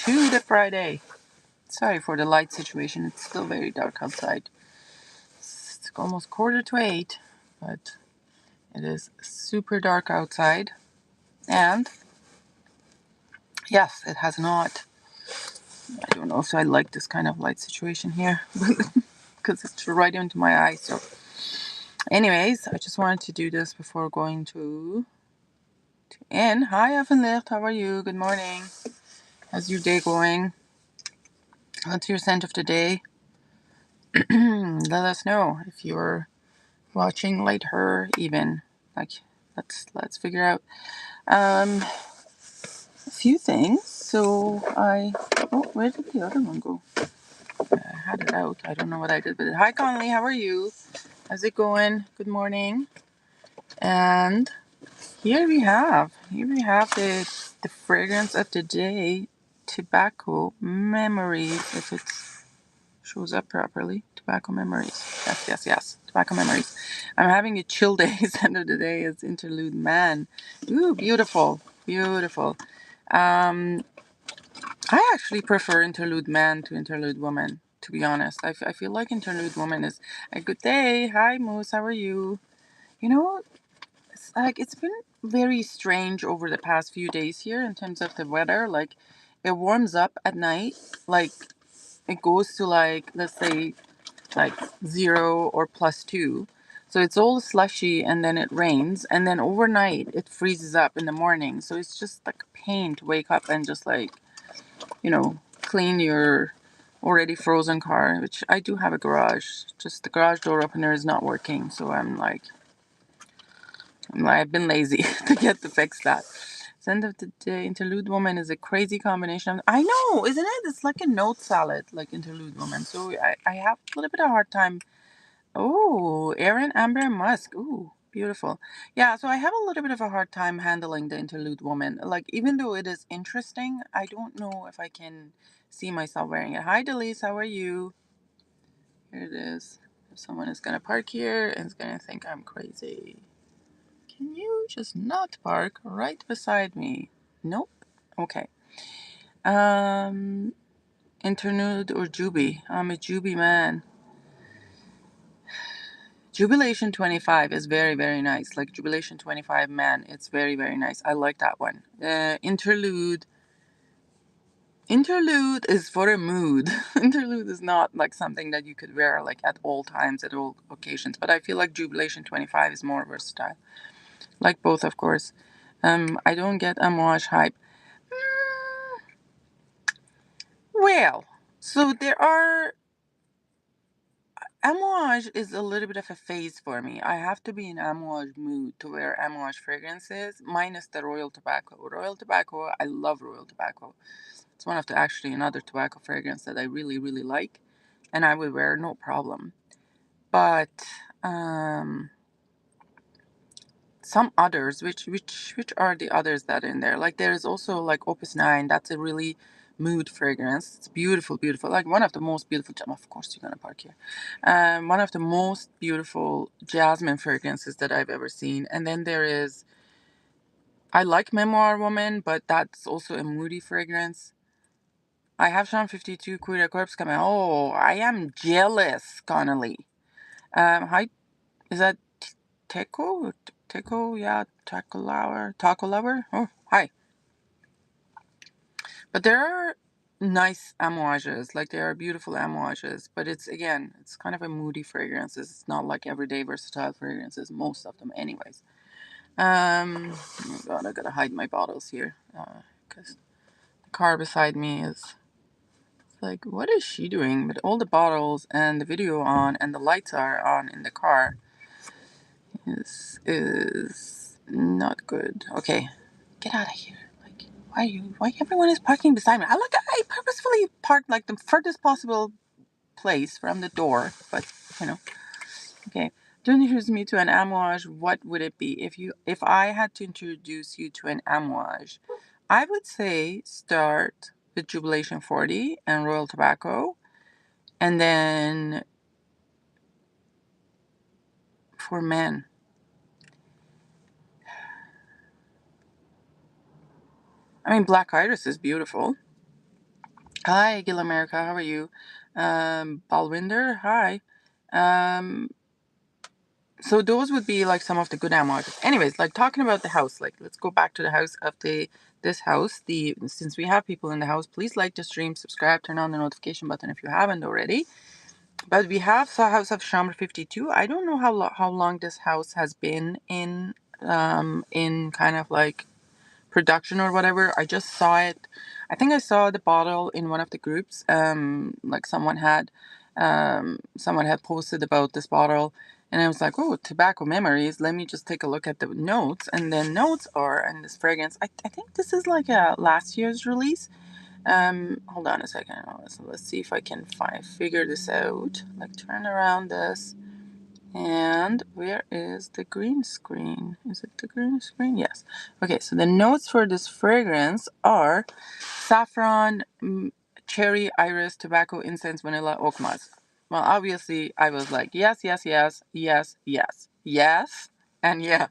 to the Friday. Sorry for the light situation. It's still very dark outside. It's almost 7:45, but it is super dark outside. And yes, it has not. I don't know if I like this kind of light situation here because it's right into my eye. So, anyways, I just wanted to do this before going to end. Hi, Evanlicht. How are you? Good morning. How's your day going? What's your scent of the day? Let us know if you're watching later. Even like, let's figure out a few things. So where did the other one go? I had it out. I don't know what I did with it. Hi, Conley. How are you? How's it going? Good morning. And here we have the fragrance of the day, tobacco memories. If it shows up properly, tobacco memories. Yes. Tobacco memories. I'm having a chill day. End of the day is interlude man. Ooh, beautiful. I actually prefer interlude man to interlude woman, to be honest. I feel like interlude woman is a good day. Hi, Moose. How are you? You know, it's been very strange over the past few days here in terms of the weather. Like, it warms up at night. Like, it goes to like, let's say, like 0 or +2. So it's all slushy and then it rains. And then overnight, it freezes up in the morning. So it's just like a pain to wake up and just like, clean your already frozen car, which I do have a garage. Just the garage door opener is not working. So I've been lazy to fix that. End of the day, interlude woman is a crazy combination. I know, isn't it? It's like a note salad, like interlude woman. So I have a little bit of a hard time. Oh, Aaron, Amber, and Musk. Ooh, beautiful. Yeah, so I have a little bit of a hard time handling the interlude woman. Like, even though it is interesting, I don't know if I can see myself wearing it. Hi, Delise, how are you? Here it is. If someone is going to park here and is going to think I'm crazy. Can you just not park right beside me? Nope. Okay. Interlude or Juby? I'm a Juby man. Jubilation 25 is very, very nice. Like Jubilation 25, man, it's very, very nice. I like that one. Interlude is for a mood. Interlude is not like something that you could wear like at all times, at all occasions. But I feel like Jubilation 25 is more versatile. Like both, of course. I don't get amouage hype. Well, so there are. Amouage is a little bit of a phase for me. I have to be in amouage mood to wear amouage fragrances, minus the Royal Tobacco. Royal Tobacco, I love Royal Tobacco. It's one of the another tobacco fragrance that I really, really like, and I would wear no problem. But some others, which are the others that are in there? Like, there's also like Opus 9. That's a really mood fragrance. It's beautiful, like one of the most beautiful. Of course, you're gonna park here. One of the most beautiful jasmine fragrances that I've ever seen. And then there is. I like Memoir Woman, but that's also a moody fragrance. I have Sean 52 Queer Corpse coming. Oh, I am jealous, Connolly. Hi, is that Teco? Teco, yeah, Taco Lover. Oh, hi. But there are nice amouages, like there are beautiful amouages, but it's kind of a moody fragrance. It's not like everyday versatile fragrances, most of them anyways. Oh God, I gotta hide my bottles here, because the car beside me is like, what is she doing? But all the bottles and the video on and the lights are on in the car is not good. Okay, get out of here. Like, why everyone is parking beside me? I purposefully parked like the furthest possible place from the door, but okay. To introduce me to an amouage, what would it be? If I had to introduce you to an amouage, I would say start with Jubilation 40 and Royal Tobacco, and then for men, I mean, Black Iris is beautiful. Hi, Gil America. How are you? Balwinder. Hi. Um, so those would be like some of the good markets. Anyways, like talking about the house, like let's go back to the house of this house. Since we have people in the house, please like the stream, subscribe, turn on the notification button if you haven't already. But we have the house of Chambre 52. I don't know how long this house has been in kind of like production or whatever. I just saw it. I think I saw the bottle in one of the groups. Like someone had posted about this bottle, and I was like, oh, tobacco memories. Let me just take a look at the notes. And the notes are, and this fragrance. I think this is like a last year's release. Hold on a second. So let's see if I can figure this out. Like turn around this. And where is the green screen? Is it the green screen? Yes. Okay, so the notes for this fragrance are saffron, cherry, iris, tobacco, incense, vanilla, oak moss. Well, obviously, I was like, yes, yes, yes, yes, yes, yes, and yes.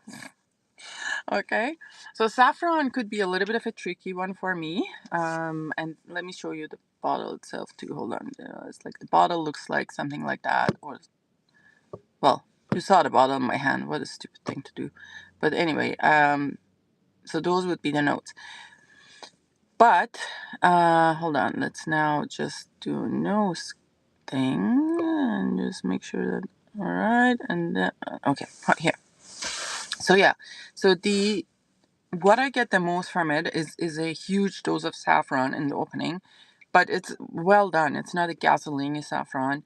Okay, so saffron could be a little bit of a tricky one for me. And let me show you the bottle itself too. Hold on. It's like the bottle looks like something like that, or well, you saw the bottle in my hand. What a stupid thing to do. But anyway, so those would be the notes. But hold on. Let's now just do a nose thing and just make sure that all right. And then okay, here. So yeah, so the what I get the most from it is a huge dose of saffron in the opening, but it's well done. It's not a gasoline saffron.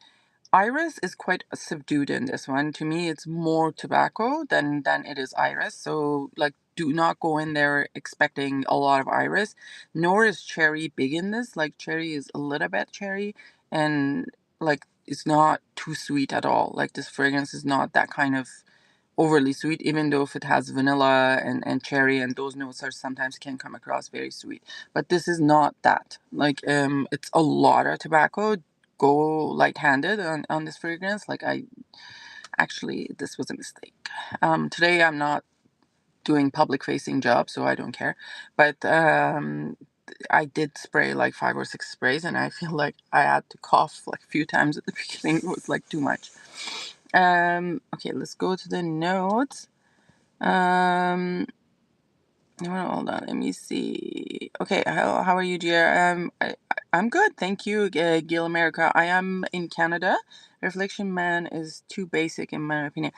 Iris is quite subdued in this one. To me, it's more tobacco than it is iris. So like, do not go in there expecting a lot of iris. Nor is cherry big in this. Like cherry is a little bit cherry, and like it's not too sweet at all. Like this fragrance is not that kind of overly sweet, even though if it has vanilla and cherry, and those notes are sometimes can come across very sweet. But this is not that. Like it's a lot of tobacco. Go light-handed on this fragrance. Like I actually, this was a mistake. Today I'm not doing public facing job, so I don't care. But I did spray like 5 or 6 sprays, and I feel like I had to cough like a few times at the beginning. It was like too much. Okay, let's go to the notes. Hold on, let me see. Okay, how are you, dear? I'm good, thank you, Gil America. I am in Canada. Reflection Man is too basic in my opinion.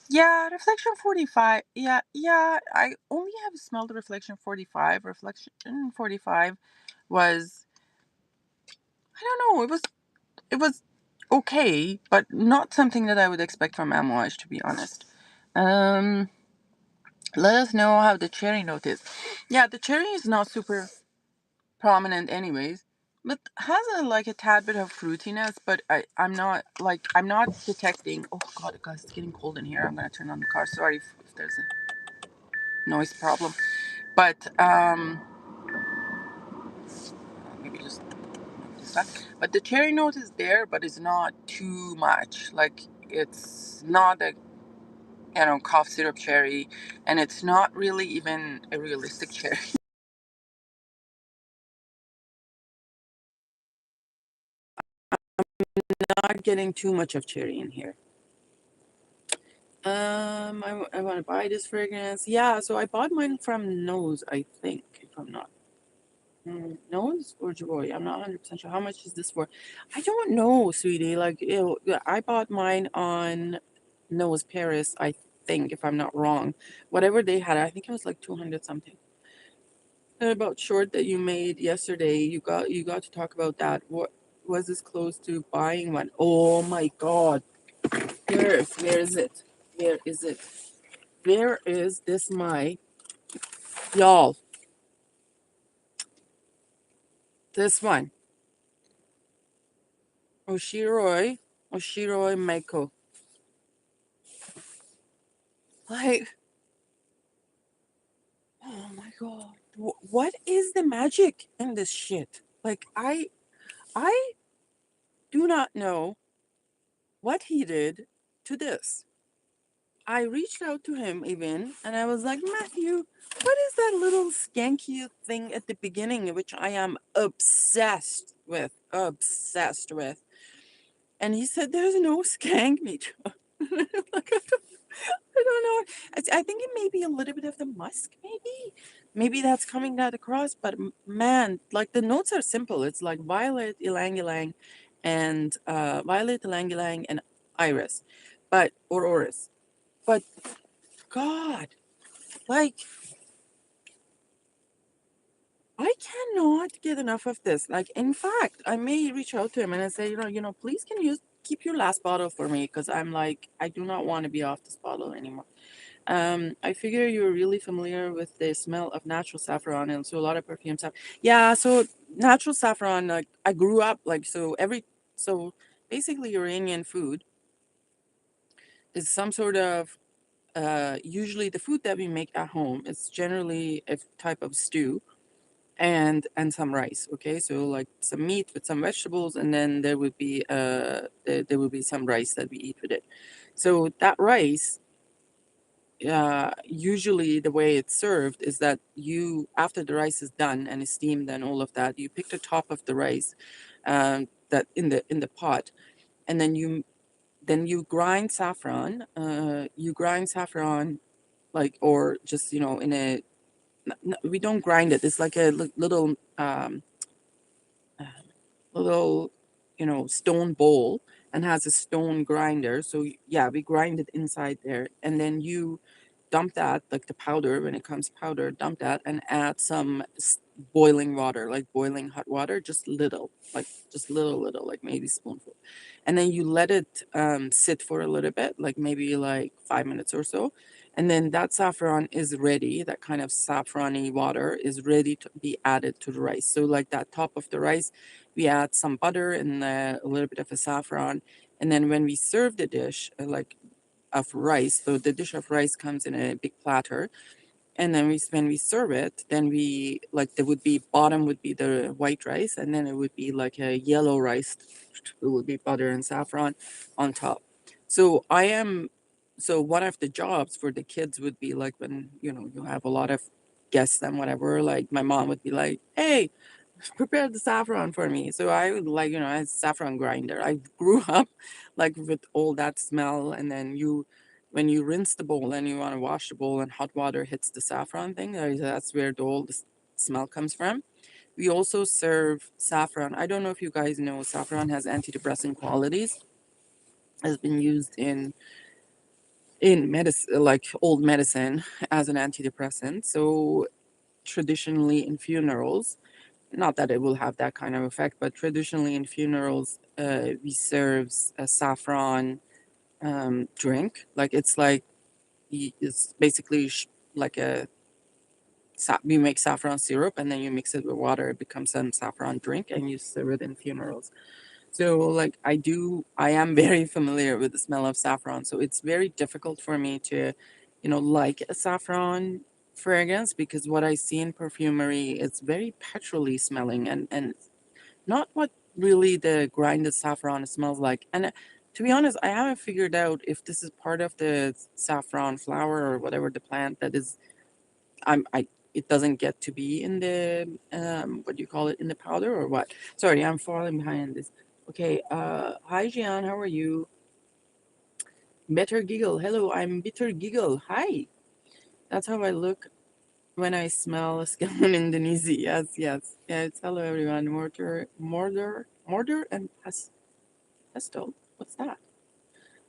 Yeah, Reflection 45. Yeah. I only have smelled Reflection 45. Reflection 45 was, I don't know. It was okay, but not something that I would expect from Amouage, to be honest. Um. Let us know how the cherry note is. Yeah, the cherry is not super prominent anyways, but has like a tad bit of fruitiness, but I'm not detecting. Oh god, guys, it's getting cold in here. I'm gonna turn on the car. Sorry if there's a noise problem. But maybe just this time. But the cherry note is there, but it's not too much. Like it's not a cough syrup cherry, and it's not really even a realistic cherry. Not getting too much of cherry in here. I want to buy this fragrance. Yeah, so I bought mine from Nose, I think, if I'm not. Nose or Joy? I'm not 100% sure. How much is this for? I don't know, sweetie. Like, I bought mine on Nose Paris, I think, if I'm not wrong. Whatever they had, I think it was like 200 something. About short that you made yesterday, you got to talk about that. What was this close to buying one? Oh my God. Where is it? Where is it? Where is this my y'all? This one. Oshiroi Maiko. Like, oh my god. What is the magic in this shit? Like I do not know what he did to this. I reached out to him even, and I was like, Matthew, what is that little skanky thing at the beginning, which I am obsessed with, obsessed with? And he said, there's no skank, Mitra. Like, I don't know. I think it may be a little bit of the musk, maybe. Maybe that's coming that across. But man, like the notes are simple. It's like violet, ylang ylang, and violet, ylang ylang, and iris, or orris. But God, like I cannot get enough of this. Like, in fact, I may reach out to him and I say, please can you keep your last bottle for me? Because I'm like, I do not want to be off this bottle anymore. I figure you're really familiar with the smell of natural saffron, and so a lot of perfumes have. Yeah, so natural saffron, like I grew up like so basically Iranian food is some sort of usually the food that we make at home. It's generally a type of stew and some rice. Okay, so like some meat with some vegetables, and then there would be some rice that we eat with it. So that rice, usually the way it's served is that you, after the rice is done and is steamed and all of that, you pick the top of the rice, that in the pot, and then you grind saffron. You grind saffron, like, or just in a we don't grind it. It's like a little uh, little stone bowl, and has a stone grinder. So yeah, we grind it inside there, and then you dump that, like the powder, when it comes powder, dump that and add some boiling water, like boiling hot water, just little, like just little, like maybe spoonful, and then you let it sit for a little bit, like maybe like 5 minutes or so, and then that saffron is ready. That kind of saffrony water is ready to be added to the rice. So like that top of the rice, we add some butter and a little bit of a saffron, and then when we serve the dish, like of rice. So the dish of rice comes in a big platter, and then when we serve it, then we, like, there would be, bottom would be the white rice, and then it would be like a yellow rice. It would be butter and saffron on top. So one of the jobs for the kids would be like when you have a lot of guests and whatever. Like my mom would be like, "Hey, prepare the saffron for me." So I would, like, I had saffron grinder. I grew up like with all that smell, and then when you rinse the bowl and you want to wash the bowl and hot water hits the saffron thing, that's where all the smell comes from. We also serve saffron. I don't know if you guys know, saffron has antidepressant qualities. Has been used in medicine, like old medicine, as an antidepressant. So traditionally in funerals, not that it will have that kind of effect, but traditionally in funerals, we serve a saffron drink. Like it's basically like we make saffron syrup, and then you mix it with water. It becomes some saffron drink, and you serve it in funerals. So like I am very familiar with the smell of saffron. So it's very difficult for me to, like a saffron fragrance, because what I see in perfumery, it's very petrol-y smelling, and not what really the grinded saffron smells like. And to be honest, I haven't figured out if this is part of the saffron flower or whatever the plant that is. I It doesn't get to be in the what do you call it, in the powder, or what? Sorry, I'm falling behind this. Okay, hi Gian, how are you? Better Giggle. Hello, I'm Bitter Giggle. Hi. That's how I look when I smell a skeleton in Indonesia. Yes, yes. Yeah, it's hello everyone. Mortar and pesto. What's that?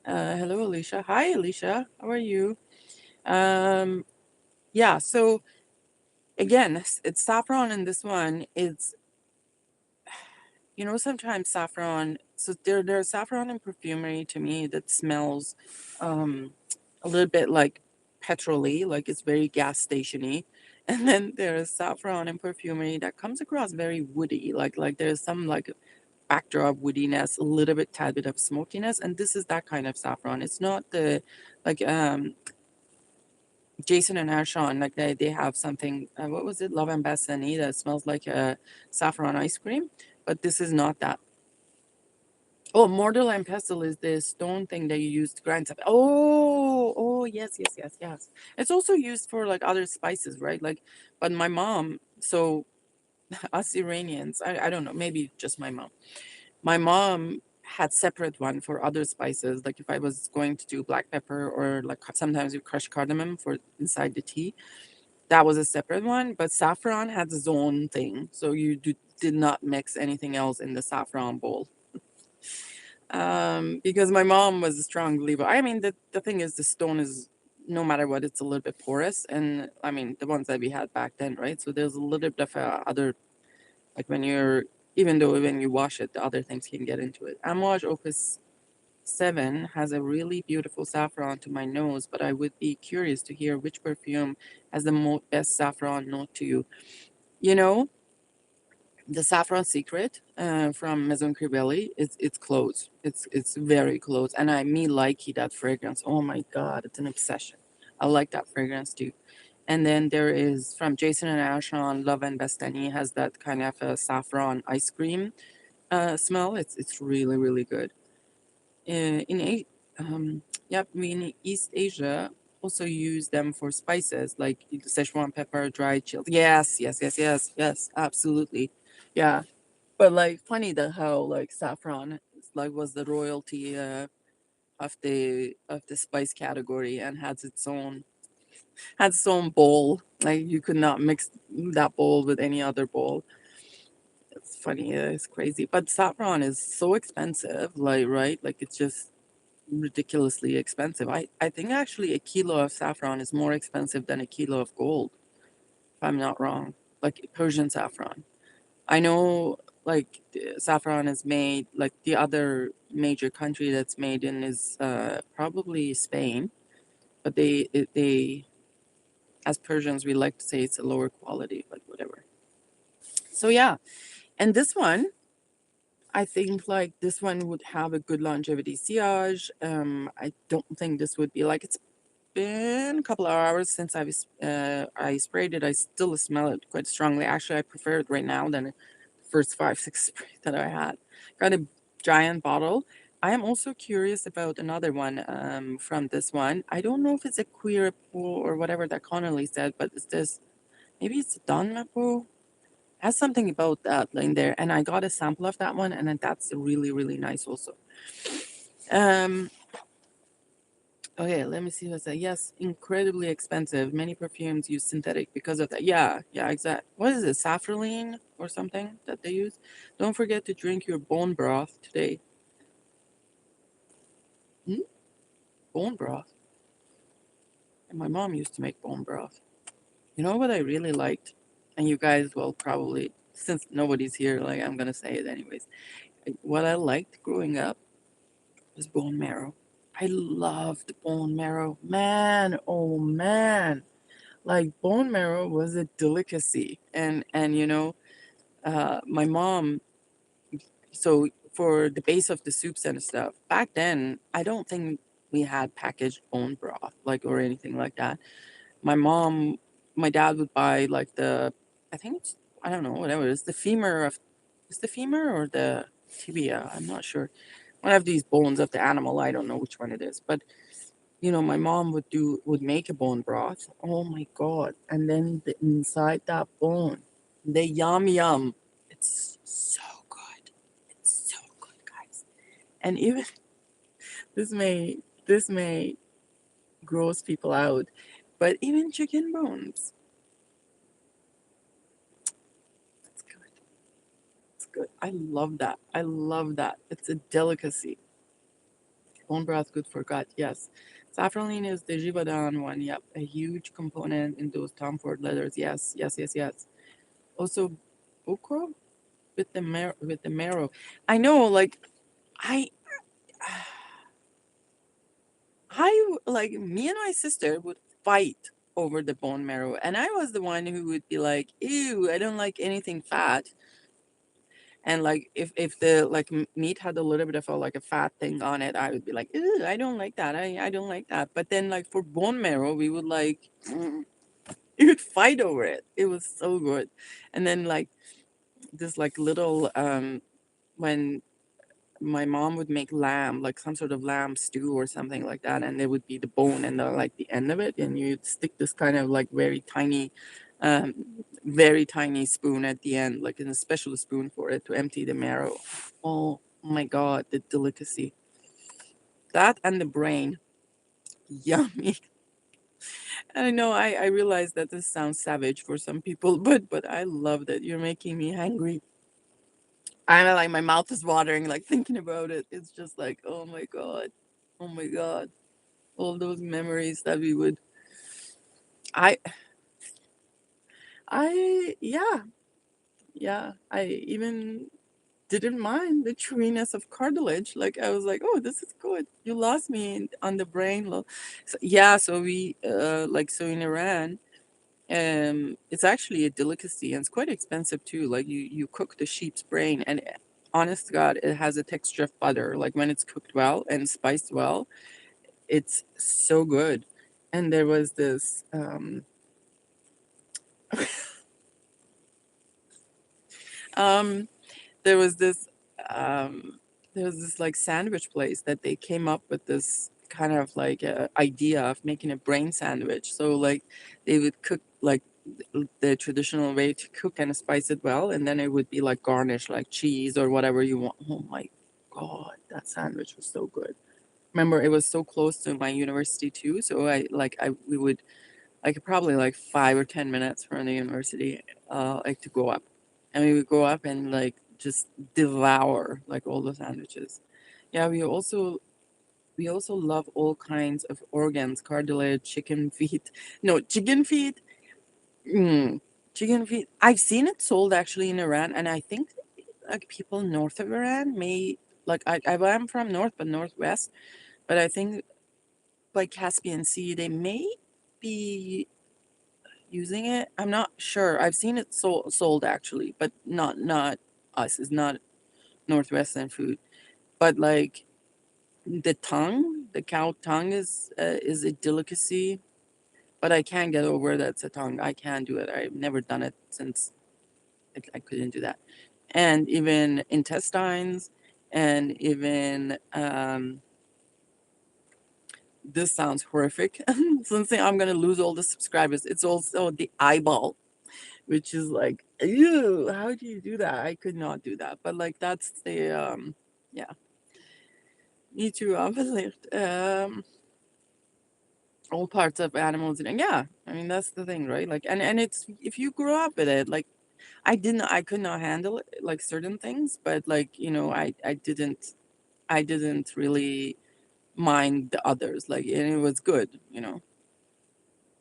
Hello Alicia. Hi Alicia. How are you? Um yeah, so again, it's saffron in this one. It's, sometimes saffron. So there's saffron in perfumery to me that smells um, a little bit like petrol-y, like it's very gas station-y. And then there's saffron in perfumery that comes across very woody, like there's some like backdrop woodiness, a little bit, tad bit of smokiness. And this is that kind of saffron. It's not the like Jason and Arshon, like they have something. What was it? Love and Bethany that smells like a saffron ice cream, but this is not that. Oh, mortar and pestle is the stone thing that you use to grind stuff. Oh, Oh, yes, yes, yes, yes. It's also used for like other spices, right? Like, but my mom, so us Iranians, I don't know, maybe just my mom. My mom had separate one for other spices. Like if I was going to do black pepper or like sometimes we crush cardamom for inside the tea, that was a separate one. But saffron had its own thing, so did not mix anything else in the saffron bowl. Because my mom was a strong believer. I mean, the thing is, the stone is, no matter what, it's a little bit porous, and I mean the ones that we had back then, right? So there's a little bit of other, like when you're, even though when you wash it, the other things can get into it. Amouage Opus 7 has a really beautiful saffron to my nose, but I would be curious to hear which perfume has the best saffron note to you. You know, the Saffron Secret from Maison Crivelli, it's close. It's very close, and me likey that fragrance. Oh my god, it's an obsession. I like that fragrance too. And then there is from Jason and Ashon, Love and Bastani has that kind of a saffron ice cream smell. It's really really good. In yep, we in East Asia also use them for spices like the Szechuan pepper, dried chili. Yes, yes, yes, yes, yes, absolutely. Yeah, but like funny that how like saffron like was the royalty of the spice category and has its own bowl. Like you could not mix that bowl with any other bowl. It's funny, it's crazy. But saffron is so expensive, like right? Like it's just ridiculously expensive. I think actually a kilo of saffron is more expensive than a kilo of gold, if I'm not wrong. Like Persian saffron. I know like saffron is made, like the other major country that's made in is probably Spain, but they as Persians we like to say it's a lower quality, but whatever. So yeah, and this one I think like this one would have a good longevity sillage. I don't think this would be like, it's been a couple of hours since I sprayed it. I still smell it quite strongly. Actually, I prefer it right now than the first 5, 6 sprays that I had. Got a giant bottle. I am also curious about another one from this one. I don't know if it's a queer or whatever that Connolly said, but it's this. Maybe it's a Don Mapo. Has something about that in there, and I got a sample of that one, and then that's really really nice also. Um, Okay, let me see what's that. Yes, incredibly expensive. Many perfumes use synthetic because of that. Yeah, yeah, exact. What is it? Safraline or something that they use? Don't forget to drink your bone broth today. Hmm? Bone broth. And my mom used to make bone broth. You know what I really liked? And you guys will probably, since nobody's here, like I'm gonna say it anyways. What I liked growing up was bone marrow. I loved bone marrow. Man, oh man. Like bone marrow was a delicacy, and my mom, so for the base of the soups and stuff back then, I don't think we had packaged bone broth like or anything like that. My mom, my dad would buy like I think it's, I don't know, whatever it is, the femur of, is the femur or the tibia, I'm not sure, one of these bones of the animal, I don't know which one it is, but my mom would make a bone broth. Oh my god! And then inside that bone, the yum yum. It's so good. It's so good, guys. And even this may gross people out, but even chicken bones, it's good. It's good. I love that. I love that. It's a delicacy. Bone broth good for gut. Yes. Safraline is the Givaudan one. Yep, a huge component in those Tom Ford leathers. Yes, yes, yes, yes. Also, okra with the marrow. I know, like I, I like me and my sister would fight over the bone marrow, and I was the one who would be like, "Ew, I don't like anything fat." And like if the like meat had a little bit of like a fat thing on it, I would be like, "Ew, I don't like that. I don't like that." But then like for bone marrow, we would like we would fight over it. It was so good. And then like this like little when my mom would make lamb, like some sort of lamb stew or something like that, and there would be the bone and like the end of it, and you'd stick this kind of like um, very tiny spoon at the end, like in a special spoon for it to empty the marrow. Oh my God, the delicacy. That and the brain. Yummy. I know I realize that this sounds savage for some people, but I love that. You're making me hungry. I'm like, my mouth is watering, like thinking about it. It's just like, oh my God. Oh my God. All those memories that we would I yeah, yeah. I even didn't mind the chewiness of cartilage. Like I was like, oh, this is good. You lost me on the brain. So, yeah, so we so in Iran, it's actually a delicacy and it's quite expensive too. Like you cook the sheep's brain and honest to God, it has a texture of butter. Like when it's cooked well and spiced well, it's so good. And there was this um there was this um there was this like sandwich place that they came up with this kind of like idea of making a brain sandwich. So like they would cook like the traditional way to cook and spice it well, and then it would be like garnish like cheese or whatever you want. Oh my God, that sandwich was so good. Remember, it was so close to my university too, so we would like probably like 5 or 10 minutes from the university, like to go up, and we would go up and like just devour like all the sandwiches. Yeah, we also love all kinds of organs, cartilage, chicken feet. No, chicken feet. Mm, chicken feet. I've seen it sold actually in Iran, and I think like people north of Iran may like I'm from north, but northwest. But I think like Caspian Sea, they may be using it. I'm not sure. I've seen it sold actually, but not us. It's not Northwestern food. But like the tongue, the cow tongue is a delicacy. But I can't get over that it's a tongue. I can't do it. I've never done it since I couldn't do that. And even intestines, and even this sounds horrific. Since I'm gonna lose all the subscribers, it's also the eyeball, which is like, ew, how do you do that? I could not do that. But like that's the yeah, me too, obviously. All parts of animals and yeah, I mean that's the thing, right? Like and it's if you grow up with it, like I could not handle it, like certain things, but like, I didn't really mind the others, like, and it was good.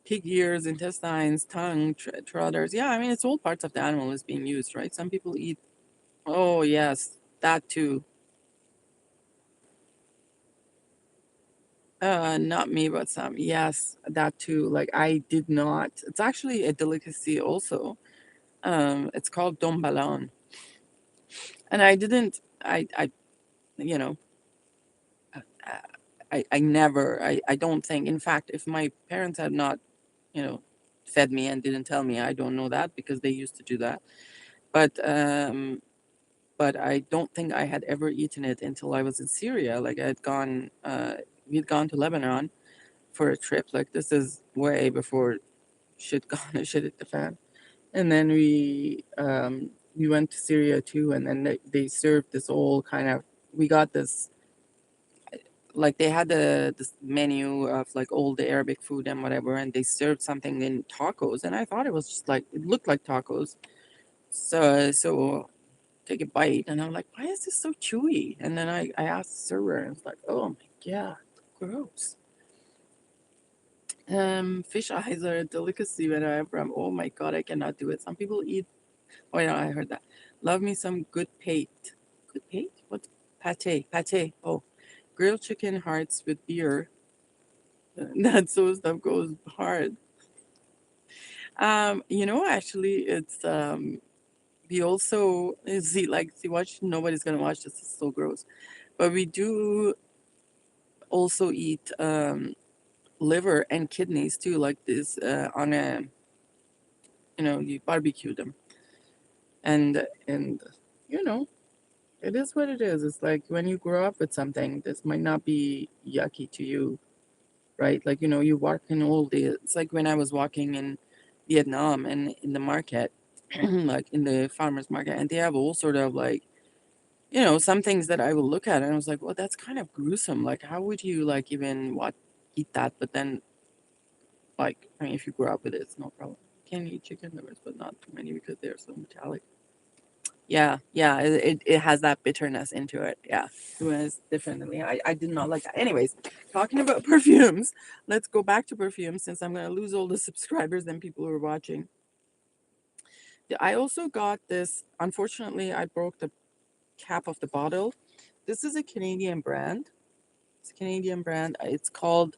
Pig ears, intestines, tongue, trotters. Yeah, I mean, it's all parts of the animal is being used, right? Some people eat. Oh yes, that too. Not me, but some. Yes, that too. Like I did not. It's actually a delicacy also. It's called dombalon, and I didn't. You know, I, I never. I don't think. In fact, if my parents had not, you know, fed me and didn't tell me, I don't know that because they used to do that. But but I don't think I had ever eaten it until I was in Syria. Like we'd gone to Lebanon for a trip. Like this is way before shit gone shit hit the fan. And then we went to Syria too, and then they served this all kind of. We got this like they had this menu of like all the Arabic food and whatever, and they served something in tacos, and I thought it was just like it looked like tacos. So take a bite, and I'm like, why is this so chewy? And then I asked the server, and it's like, oh my God, gross. Fish eyes are a delicacy when I'm from. Oh my God, I cannot do it. Some people eat. Oh yeah, I heard that. Love me some good pate. Good pate? What? Pate. Pate. Oh, grilled chicken hearts with beer. That sort of stuff goes hard. Actually, it's we also see watch. Nobody's gonna watch this. It's so gross. But we do also eat liver and kidneys too, like this on a you barbecue them, and you know It is what it is. It's like when you grow up with something, this might not be yucky to you, right? Like, you know, you walk in all the, it's like when I was walking in Vietnam and in the market, like in the farmer's market, and they have all sort of like, you know, some things that I will look at and I was like, well, that's kind of gruesome. Like, how would you like even eat that? But then, like, I mean, if you grow up with it, it's no problem. Can eat chicken livers, but not too many because they're so metallic. Yeah, yeah, it has that bitterness into it. Yeah, it was definitely. I did not like that. Anyways, talking about perfumes, let's go back to perfumes since I'm going to lose all the subscribers and people who are watching. I also got this. Unfortunately, I broke the cap of the bottle. This is a Canadian brand. It's a Canadian brand. It's called,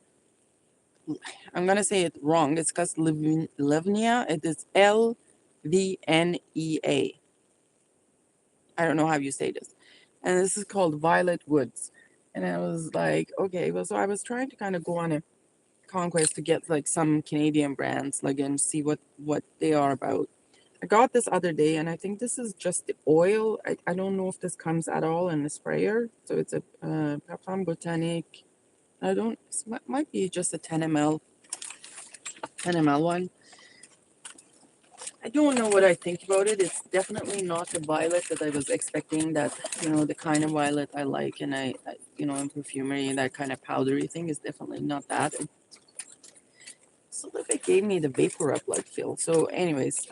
I'm going to say it wrong. It's called Livnia. It is Lvnea. I don't know how you say this. And this is called Violet Woods. And I was like, okay, well, so I was trying to kind of go on a conquest to get like some Canadian brands, like, and see what they are about. I got this other day, and I think this is just the oil. I don't know if this comes at all in the sprayer. So it's a Parfum Botanique. I don't, it might be just a 10 ml one. I don't know what I think about it. It's definitely not the violet that I was expecting, that, you know, the kind of violet I like. And I you know, in perfumery, that kind of powdery thing is definitely not that. So like it gave me the vapor up like feel. So anyways,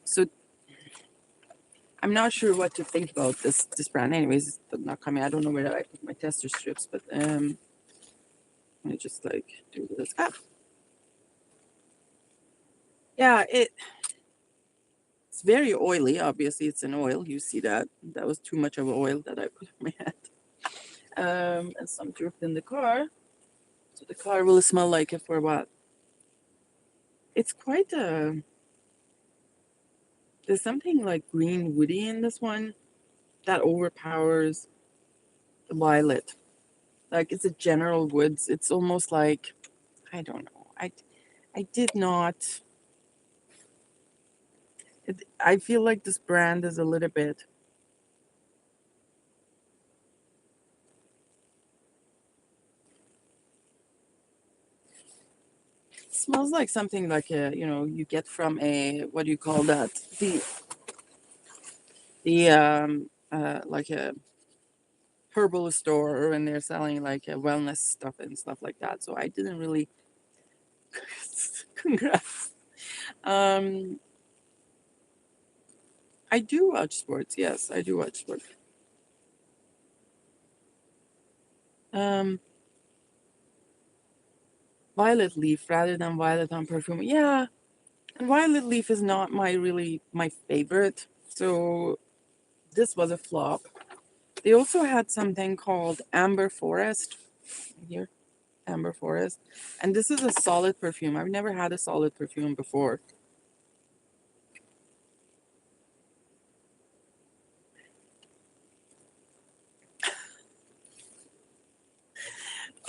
so I'm not sure what to think about this brand. Anyways, it's not coming. I don't know where I put my tester strips, but let me just like do this. Yeah, it's very oily. Obviously, it's an oil. You see that? That was too much of oil that I put on my head. And some dripped in the car. So the car will smell like it for a while. It's quite a... There's something like green woody in this one that overpowers the violet. Like, it's a general woods. It's almost like... I don't know. I did not... I feel like this brand is a little bit... smells like something like a, you know, you get from a, what do you call that? Like a herbal store, and they're selling like a wellness stuff and stuff like that. So I didn't really... Congrats. Um, I do watch sports. Yes, I do watch sports. Um, Violet leaf rather than violet on perfume. Yeah, and violet leaf is not my favorite. So this was a flop. They also had something called Amber Forest here, Amber Forest, and this is a solid perfume. I've never had a solid perfume before.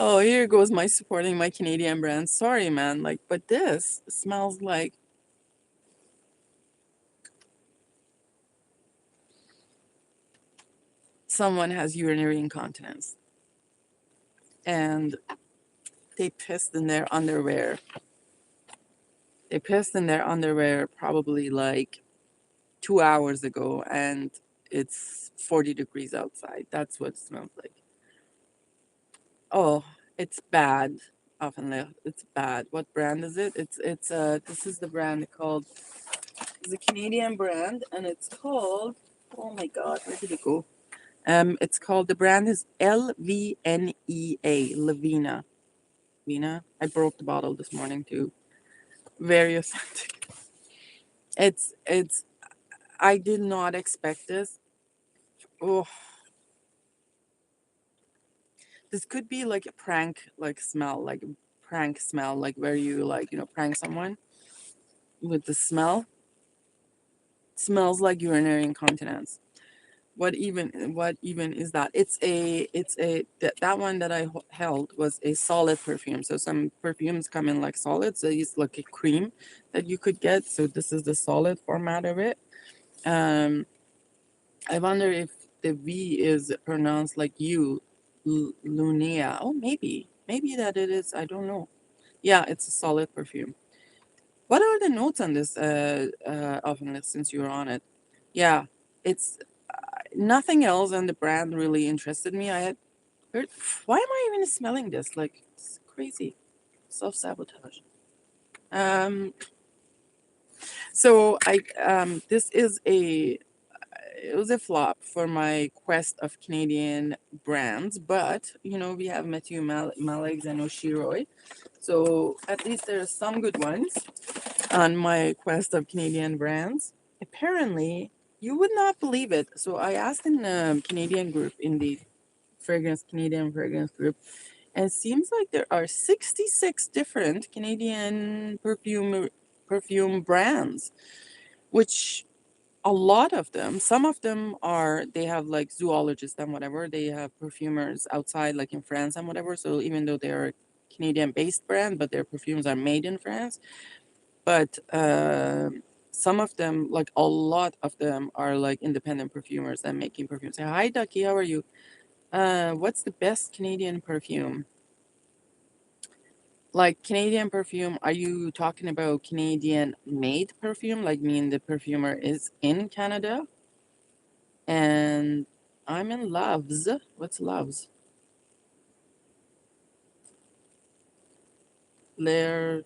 Oh, here goes my supporting my Canadian brand. Sorry, man. Like, but this smells like... someone has urinary incontinence and they pissed in their underwear. They pissed in their underwear probably like 2 hours ago, and it's 40 degrees outside. That's what it smells like. Oh, it's bad. Often it's bad. What brand is it? It's this is the brand called... it's a Canadian brand, and it's called... oh my god, where did it go? It's called... the brand is Lvnea, Lavina. Vina. I broke the bottle this morning too. Very authentic. It's I did not expect this. Oh, this could be like a prank like smell, like a prank smell, like where you like, you know, prank someone with the smell. It smells like urinary incontinence. What even is that? That one that I held was a solid perfume. So some perfumes come in like solid, so it's like a cream that you could get. So this is the solid format of it. um I wonder if the V is pronounced like U, Lunia. Oh, maybe that it is. I don't know. Yeah, it's a solid perfume. What are the notes on this? Often since you're on it, yeah, it's nothing else, and the brand really interested me. I had heard. Why am I even smelling this? Like, it's crazy. Self-sabotage. Um, so this is it was a flop for my quest of Canadian brands, but we have Matthew Malegs and Oshiroi, so at least there are some good ones on my quest of Canadian brands. Apparently, you would not believe it. So I asked in the Canadian group, in the Canadian fragrance group, and it seems like there are 66 different Canadian perfume brands, which a lot of them, some of them are, they have like zoologists and whatever, they have perfumers outside, like in France and whatever. So even though they're a Canadian based brand, but their perfumes are made in France. But some of them, like a lot of them, are like independent perfumers and making perfumes. Say, hi, Ducky, how are you? What's the best Canadian perfume? Like Canadian perfume, are you talking about Canadian made perfume? Like, mean the perfumer is in Canada? And I'm in Loves. What's Loves? Lair.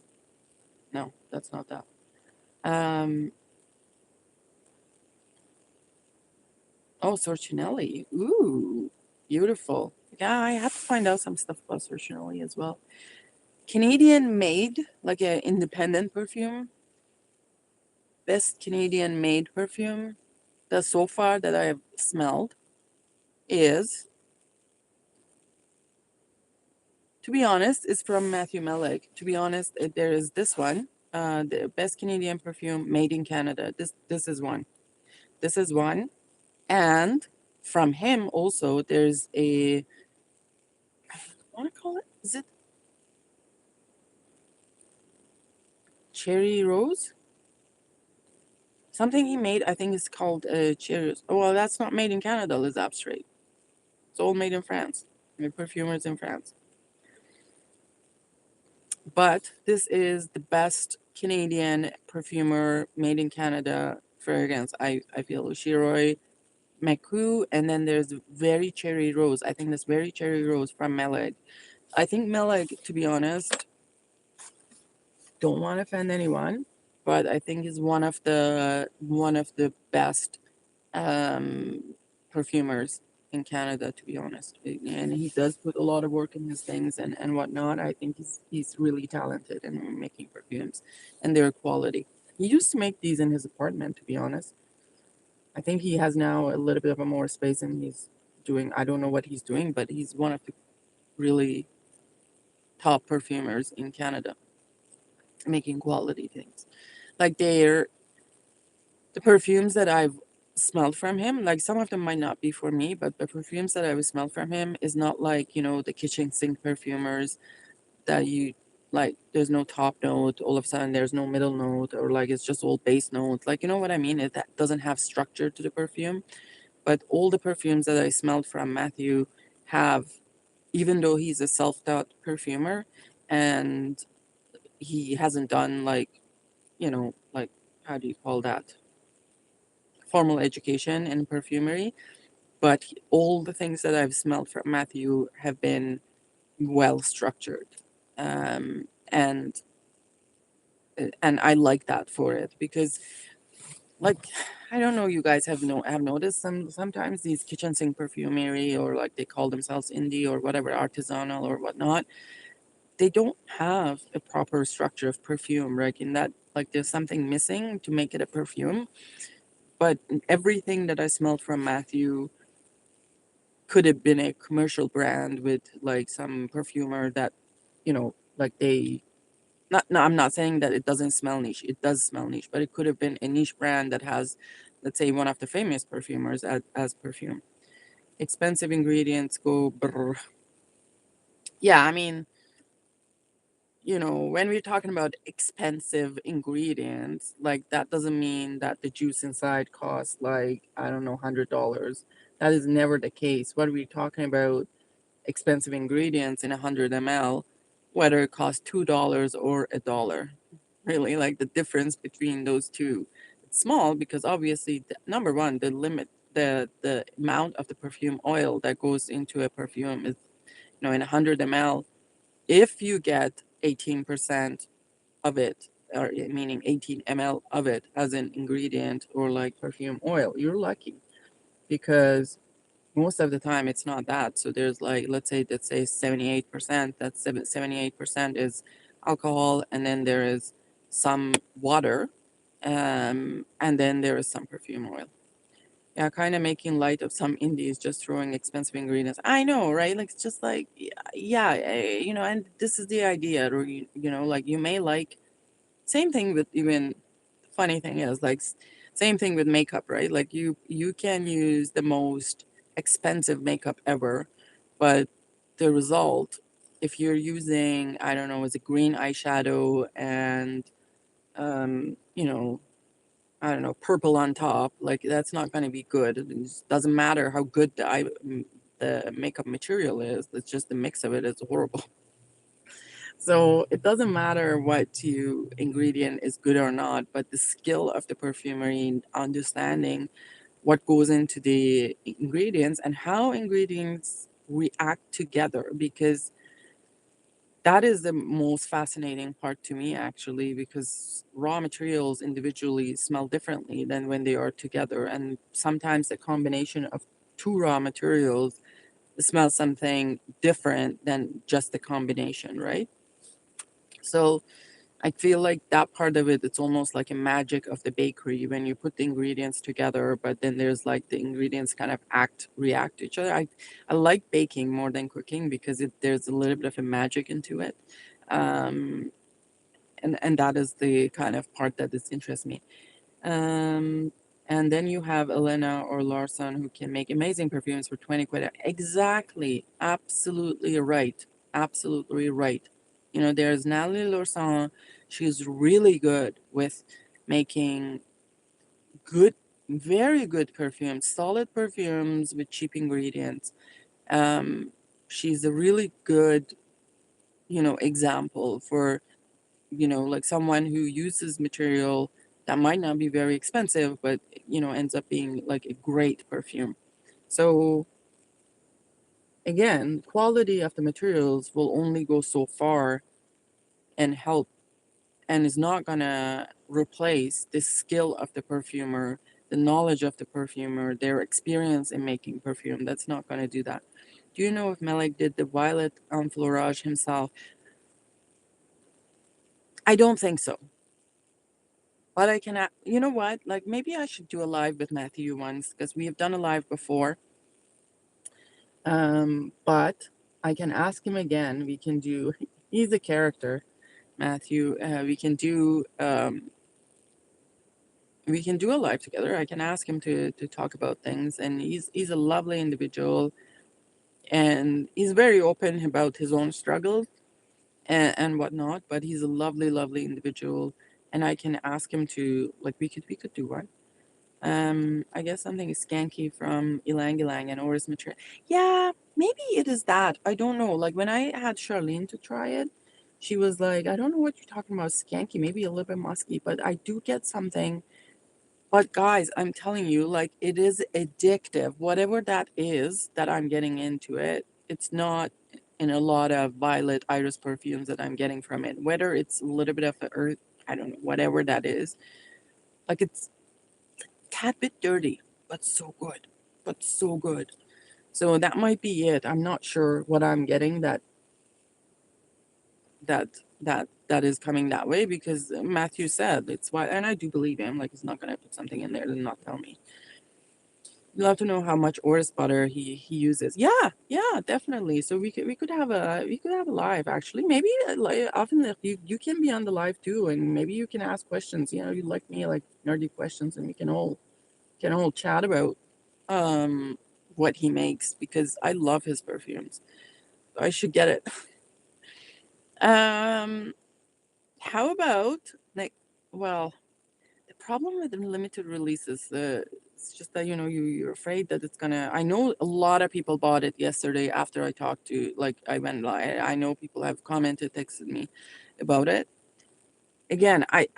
No, that's not that. Um. Oh, Sorcinelli. Ooh, beautiful. Yeah, I have to find out some stuff about Sorcinelli as well. Canadian made, like an independent perfume. Best Canadian made perfume that so far that I've smelled is, to be honest, is from Matthew Mellick. To be honest, there is this one, the best Canadian perfume made in Canada. This is one. This is one, and from him also there's a. I want to call it. Is it Cherry Rose? Something he made, I think, is called Cherry Rose. Oh, well, that's not made in Canada, Les Abstrait. It's all made in France. The perfumers in France. But this is the best Canadian perfumer made in Canada fragrance. I feel Shiroi, Maku, and then there's Very Cherry Rose. I think this Very Cherry Rose from Meleg. I think Meleg, to be honest, don't want to offend anyone, but I think is one of the best perfumers in Canada, to be honest. And he does put a lot of work in his things and whatnot. I think he's really talented in making perfumes and their quality. He used to make these in his apartment, to be honest. I think he has now a little bit of a more space and he's doing, I don't know what he's doing, but he's one of the really top perfumers in Canada making quality things. Like the perfumes that I've smelled from him, like some of them might not be for me, but the perfumes that I've smelled from him is not like, the kitchen sink perfumers that you like, there's no top note, all of a sudden there's no middle note, or like it's just all base note. Like, you know what I mean? That doesn't have structure to the perfume. But all the perfumes that I smelled from Matthew have, even though he's a self-taught perfumer and he hasn't done like, like, how do you call that? Formal education in perfumery, but all the things that I've smelled from Matthew have been well structured, and I like that for it because, like, I don't know, you guys have noticed sometimes these kitchen sink perfumery, or like they call themselves indie or whatever, artisanal or whatnot, they don't have a proper structure of perfume, right? In that, like, there's something missing to make it a perfume. But everything that I smelled from Matthew could have been a commercial brand with like some perfumer that, like they not no, I'm not saying that it doesn't smell niche. It does smell niche, but it could have been a niche brand that has, let's say, one of the famous perfumers as perfume. Expensive ingredients go brr. Yeah, I mean, when we're talking about expensive ingredients, like that doesn't mean that the juice inside costs like, I don't know, $100. That is never the case. What are we talking about? Expensive ingredients in 100 ml, whether it costs $2 or $1. Really, like the difference between those two. It's small because obviously, number one, the limit, the amount of the perfume oil that goes into a perfume is, in 100 ml. If you get 18% of it, or meaning 18 ml of it as an ingredient or like perfume oil, you're lucky, because most of the time it's not that. So there's like, let's say 78%, that's 78% is alcohol, and then there is some water, and then there is some perfume oil. Yeah, kind of making light of some indies just throwing expensive ingredients. I know, right? Like, it's just like, yeah, and this is the idea, or like, you may like, same thing with, even funny thing is, like, same thing with makeup, right? Like, you can use the most expensive makeup ever, but the result, if you're using, I don't know, is a green eyeshadow and I don't know, purple on top, like, that's not going to be good. It just doesn't matter how good the makeup material is. It's just the mix of it is horrible. So it doesn't matter what you ingredient is good or not, but the skill of the perfumery and understanding what goes into the ingredients and how ingredients react together, because that is the most fascinating part to me, actually, because raw materials individually smell differently than when they are together, and sometimes the combination of two raw materials smells something different than just the combination, right? So I feel like that part of it, it's almost like a magic of the bakery when you put the ingredients together, but then there's like the ingredients kind of react to each other. I like baking more than cooking because there's a little bit of a magic into it. Um, and that is the kind of part that is interests me. Um, and then you have Elena or Larson, who can make amazing perfumes for 20 quid. Exactly. Absolutely right. Absolutely right. There's Natalie Larson. She's really good with making good, very good perfumes, solid perfumes with cheap ingredients. Um, she's a really good, example for, like someone who uses material that might not be very expensive, but ends up being like a great perfume. So again, quality of the materials will only go so far and help, and is not gonna replace the skill of the perfumer, the knowledge of the perfumer, their experience in making perfume. That's not gonna do that. Do you know if Malik did the violet enfleurage himself? I don't think so. But I can, you know what? Like, maybe I should do a live with Matthew once, because we have done a live before. But I can ask him again. We can do. He's a character, Matthew. We can do a live together. I can ask him to talk about things, and he's a lovely individual, and he's very open about his own struggles and whatnot. But he's a lovely, lovely individual, and I can ask him to, like, we could do one. I guess something is skanky from Ilang Ilang and Oris Mitra. Yeah, maybe it is that. I don't know. Like, when I had Charlene to try it, she was like, I don't know what you're talking about, skanky, maybe a little bit musky, but I do get something. But guys, I'm telling you, like, it is addictive. Whatever that is that I'm getting into it, it's not in a lot of violet iris perfumes that I'm getting from it. Whether it's a little bit of the earth, I don't know, whatever that is. Like, it's tad bit dirty, but so good. But so good. So that might be it. I'm not sure what I'm getting that that is coming that way, because Matthew said it's why, and I do believe him. Like, he's not gonna put something in there and not tell me. You'd love to know how much orris butter he uses. Yeah, yeah, definitely. So we could have a live, actually. Maybe like, often if you can be on the live too, and maybe you can ask questions. You like me, like nerdy questions, and we can all chat about um what he makes, because I love his perfumes. I should get it. Um, how about, like, well, the problem with the limited releases, It's just that, you know, you're afraid that it's gonna. I know a lot of people bought it yesterday after I talked to, like, I went live. I know people have commented, texted me about it. Again, I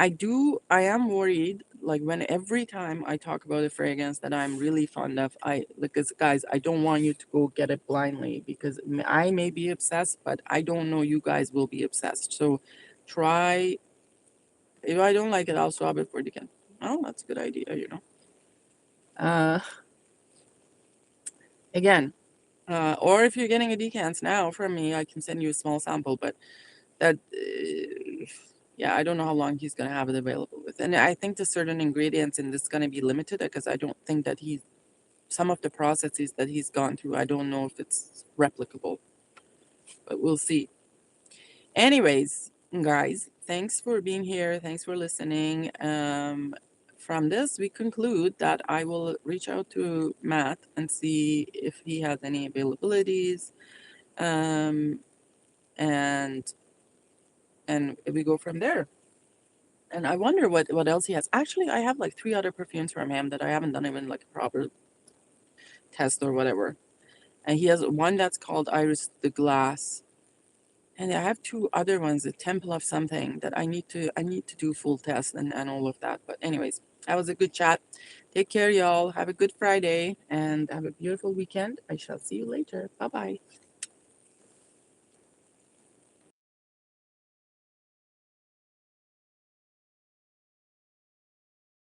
am worried, like, when every time I talk about a fragrance that I'm really fond of, because guys, I don't want you to go get it blindly, because I may be obsessed, but I don't know you guys will be obsessed. So try, if I don't like it, I'll swap it for the can. Oh, that's a good idea, you know. Uh, Again, or if you're getting a decants now from me, I can send you a small sample, but that, yeah, I don't know how long he's going to have it available with. And I think the certain ingredients in this is going to be limited, because I don't think that some of the processes that he's gone through, I don't know if it's replicable, but we'll see. Anyways, guys, thanks for being here. Thanks for listening. From this, we conclude that I will reach out to Matt and see if he has any availabilities. Um, and we go from there. And I wonder what else he has. Actually, I have like 3 other perfumes from him that I haven't done even like a proper test or whatever. And he has one that's called Iris the Glass. And I have 2 other ones, the Temple of something, that I need to do full test and all of that. But anyways, that was a good chat. Take care, y'all. Have a good Friday and have a beautiful weekend. I shall see you later. Bye-bye.